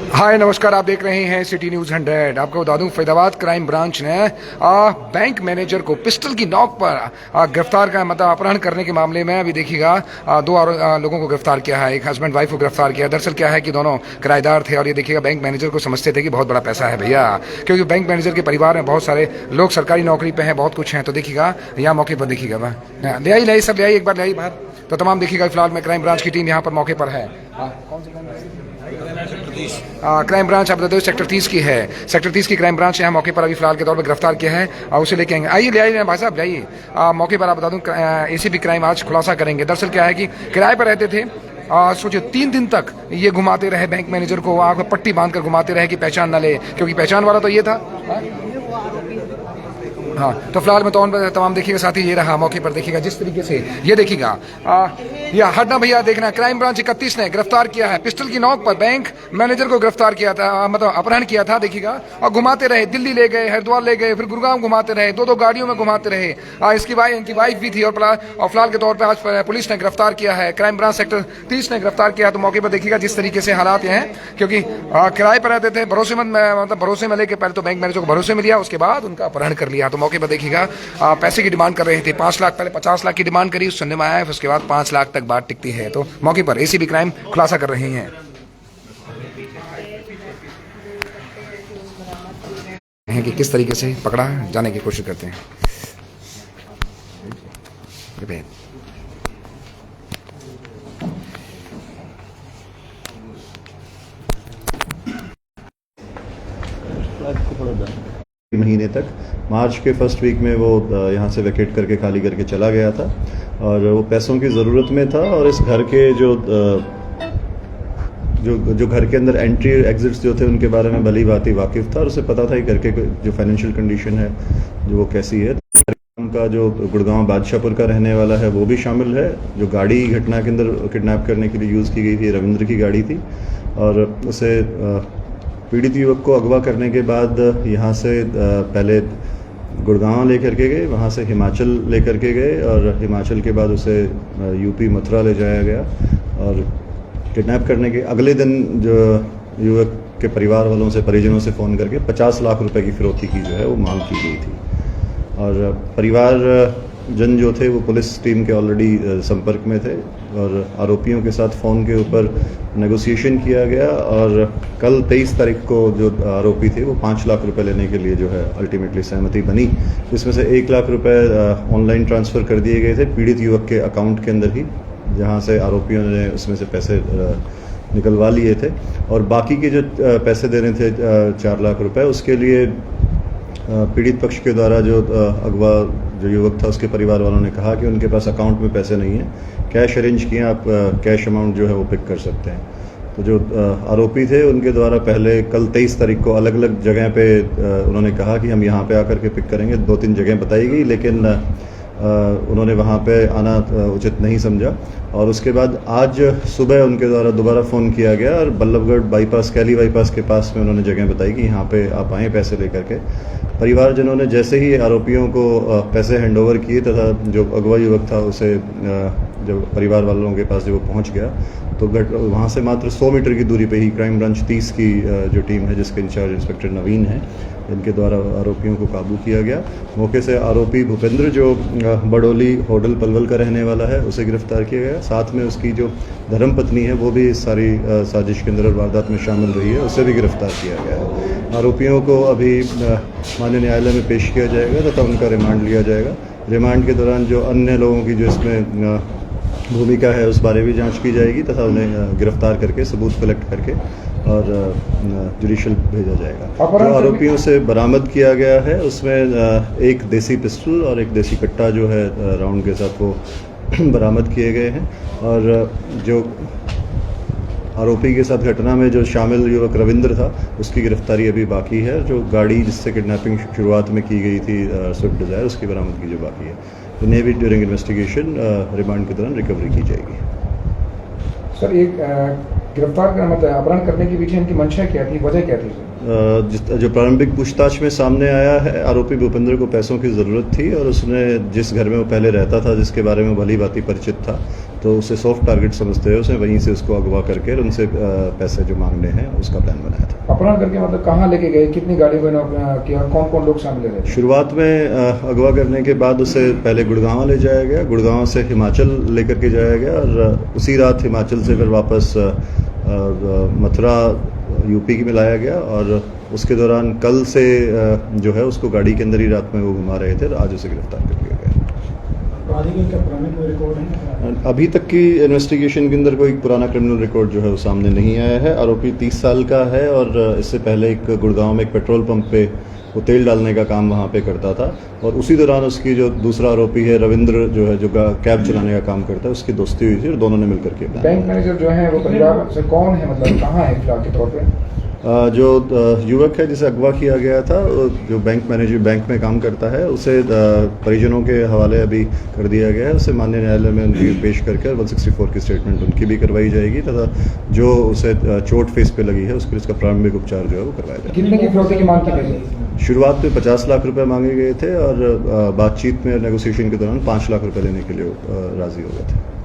हाय नमस्कार, आप देख रहे हैं सिटी न्यूज़ 100। आपको बता दूं, फरीदाबाद क्राइम ब्रांच ने बैंक मैनेजर को पिस्टल की नोक पर गिरफ्तार का मतलब अपहरण करने के मामले में अभी देखिएगा दो लोगों को गिरफ्तार किया है। एक हस्बैंड वाइफ को गिरफ्तार किया। दरअसल क्या है कि दोनों किराएदार थे और ये देखिएगा बैंक मैनेजर को समझते थे कि बहुत बड़ा पैसा है भैया, क्योंकि बैंक मैनेजर के परिवार में बहुत सारे लोग सरकारी नौकरी पे हैं, बहुत कुछ हैं। तो देखिएगा यहाँ मौके पर देखिएगा ले आई सब ले आई, एक बार ले आई बाहर। तो तमाम देखिएगा फिलहाल में क्राइम ब्रांच की टीम यहाँ पर मौके पर है। कौन सी क्राइम ब्रांच आप बता दो सेक्टर 30 की है। सेक्टर 30 की क्राइम ब्रांच यहाँ मौके पर अभी फिलहाल के तौर पर गिरफ्तार किया है और उसे लेके आएंगे। आइए ले आइए भाई साहब, लाइए मौके पर। आप बता दूं एसीपी क्राइम आज खुलासा करेंगे। दरअसल क्या है कि किराए पर रहते थे, सोचिए 3 दिन तक ये घुमाते रहे बैंक मैनेजर को, आंख में पट्टी बांधकर घुमाते रहे कि पहचान न ले, क्योंकि पहचान वाला तो ये था। हाँ, तो फिलहाल में तो तमाम देखिएगा साथी, ये रहा मौके पर देखिएगा जिस तरीके से ये देखिएगा या हटना भैया देखना। क्राइम ब्रांच 31 ने गिरफ्तार किया है पिस्टल की नोक पर बैंक मैनेजर को गिरफ्तार किया था, मतलब अपहरण किया था देखिएगा। और घुमाते रहे, दिल्ली ले गए, हरिद्वार ले गए, फिर गुरुग्राम घुमाते रहे, दो गाड़ियों में घुमाते रहे। इनकी वाइफ भी थी और फिलहाल के तौर पर आज पुलिस ने गिरफ्तार किया है। क्राइम ब्रांच सेक्टर 30 ने गिरफ्तार किया। तो मौके पर देखिएगा जिस तरीके से हालात हैं, क्योंकि किराए पर रहते थे, भरोसेमंद मतलब भरोसे में लेके पहले तो बैंक मैनेजर को भरोसे में लिया, उसके बाद उनका अपहरण कर लिया। तो मौके पर देखिएगा पैसे की डिमांड कर रहे थे। 5 लाख, पहले 50 लाख की डिमांड करी, सुनने में आया, उसके बाद 5 लाख तक बात टिकती है। तो मौके पर एसीबी क्राइम खुलासा कर रहे हैं कि किस तरीके से पकड़ा जाने की कोशिश करते हैं। महीने तक मार्च के फर्स्ट वीक में वो यहाँ से वैकेट करके खाली करके चला गया था और वो पैसों की ज़रूरत में था। और इस घर के जो घर के अंदर एंट्री एग्जिट्स जो थे उनके बारे में भली भांति वाकिफ़ था और उसे पता था कि घर के जो फाइनेंशियल कंडीशन है जो वो कैसी है। उनका जो गुड़गांव बादशाहपुर का रहने वाला है वो भी शामिल है। जो गाड़ी घटना के अंदर किडनैप करने के लिए यूज़ की गई थी, रविंद्र की गाड़ी थी और उसे पीड़ित युवक को अगवा करने के बाद यहाँ से पहले गुड़गांव लेकर के गए, वहाँ से हिमाचल लेकर के गए और हिमाचल के बाद उसे यूपी मथुरा ले जाया गया। और किडनैप करने के अगले दिन जो युवक के परिवार वालों से, परिजनों से फ़ोन करके 50 लाख रुपए की फिरौती की जो है वो मांग की गई थी। और परिवार जन जो थे वो पुलिस टीम के ऑलरेडी संपर्क में थे और आरोपियों के साथ फ़ोन के ऊपर नेगोशिएशन किया गया। और कल 23 तारीख को जो आरोपी थे वो 5 लाख रुपए लेने के लिए जो है अल्टीमेटली सहमति बनी। इसमें से 1 लाख रुपए ऑनलाइन ट्रांसफ़र कर दिए गए थे पीड़ित युवक के अकाउंट के अंदर ही, जहां से आरोपियों ने उसमें से पैसे निकलवा लिए थे। और बाकी के जो पैसे देने थे 4 लाख रुपए, उसके लिए पीड़ित पक्ष के द्वारा जो अगवा जो युवक था उसके परिवार वालों ने कहा कि उनके पास अकाउंट में पैसे नहीं हैं, कैश अरेंज किए, आप कैश अमाउंट जो है वो पिक कर सकते हैं। तो जो आरोपी थे उनके द्वारा पहले कल 23 तारीख को अलग अलग जगह पे उन्होंने कहा कि हम यहाँ पे आकर के पिक करेंगे। 2-3 जगह बताई गई, लेकिन उन्होंने वहाँ पे आना उचित नहीं समझा। और उसके बाद आज सुबह उनके द्वारा दोबारा फ़ोन किया गया और बल्लभगढ़ बाईपास, कैली बाईपास के पास में उन्होंने जगह बताई कि यहाँ पे आप आएँ पैसे लेकर के। परिवारजनों ने जैसे ही आरोपियों को पैसे हैंडओवर किए तथा जो अगवा युवक था उसे जब परिवार वालों के पास जब वो पहुँच गया तो वहाँ से मात्र 100 मीटर की दूरी पे ही क्राइम ब्रांच 30 की जो टीम है, जिसके इंचार्ज इंस्पेक्टर नवीन है, इनके द्वारा आरोपियों को काबू किया गया। मौके से आरोपी भूपेंद्र जो बड़ोली होडल पलवल का रहने वाला है उसे गिरफ्तार किया गया। साथ में उसकी जो धर्मपत्नी है वो भी इस सारी साजिश के अंदर वारदात में शामिल रही है, उसे भी गिरफ्तार किया गया है। आरोपियों को अभी माननीय न्यायालय में पेश किया जाएगा तथा उनका रिमांड लिया जाएगा। रिमांड के दौरान जो अन्य लोगों की जो इसमें भूमिका है उस बारे भी जांच की जाएगी तथा उन्हें गिरफ्तार करके सबूत कलेक्ट करके और जुडिशल भेजा जाएगा। जो आरोपियों से बरामद किया गया है उसमें एक देसी पिस्टल और एक देसी कट्टा जो है राउंड के साथ वो बरामद किए गए हैं। और जो आरोपी के साथ घटना में जो शामिल युवक रविंद्र था उसकी गिरफ्तारी अभी बाकी है। जो गाड़ी जिससे किडनैपिंग शुरुआत में की गई थी स्विफ्ट डिज़ायर, उसकी बरामदगी जो बाकी है, इन्हें भी ड्यूरिंग इन्वेस्टिगेशन रिमांड के दौरान रिकवरी की जाएगी। सर, एक गिरफ्तार का मतलब अपहरण करने के पीछे इनकी मंशा क्या थी, वजह क्या थी? जो प्रारंभिक पूछताछ में सामने आया है, आरोपी भूपेंद्र को पैसों की ज़रूरत थी और उसने जिस घर में वो पहले रहता था, जिसके बारे में भली भांति परिचित था, तो उसे सॉफ्ट टारगेट समझते हैं, उसे वहीं से उसको अगवा करके और उनसे पैसे जो मांगने हैं उसका प्लान बनाया था। अपहरण करके मतलब कहाँ लेके गए, कितनी गाड़ियों को इन्होंने किया, कौन कौन लोग शामिल रहे? शुरुआत में अगवा करने के बाद उसे पहले गुड़गांव ले जाया गया, गुड़गांव से हिमाचल लेकर के जाया गया और उसी रात हिमाचल से फिर वापस मथुरा यूपी में लाया गया और उसके दौरान कल से जो है उसको गाड़ी के अंदर ही रात में वो घुमा रहे थे और आज उसे गिरफ्तार कर लिया गया। अभी तक की इन्वेस्टिगेशन के अंदर कोई पुराना क्रिमिनल रिकॉर्ड जो है वो सामने नहीं आया है। आरोपी 30 साल का है और इससे पहले एक गुड़गांव में एक पेट्रोल पंप पे वो तेल डालने का काम वहाँ पे करता था और उसी दौरान उसकी जो दूसरा आरोपी है रविंद्र जो है जो कैब चलाने का काम करता है उसकी दोस्ती हुई थी और दोनों ने मिलकर के बैंक मैनेजर जो है वो परिवार से कौन है, मतलब कहाँ है फिलहाल के तौर पे? जो युवक है जिसे अगवा किया गया था, जो बैंक मैनेजर बैंक में काम करता है, उसे परिजनों के हवाले अभी कर दिया गया है। उसे माननीय न्यायालय में उनकी पेश करके 164 की स्टेटमेंट उनकी भी करवाई जाएगी तथा जो उसे चोट फेस पे लगी है उसके लिए उसका प्रारंभिक उपचार जो है वो करवाया जाएगा। कितने की फिरौती की मांग की गई? शुरुआत में 50 लाख रुपए मांगे गए थे और बातचीत में नेगोशिएशन के दौरान 5 लाख रुपए लेने के लिए राजी हो गए थे।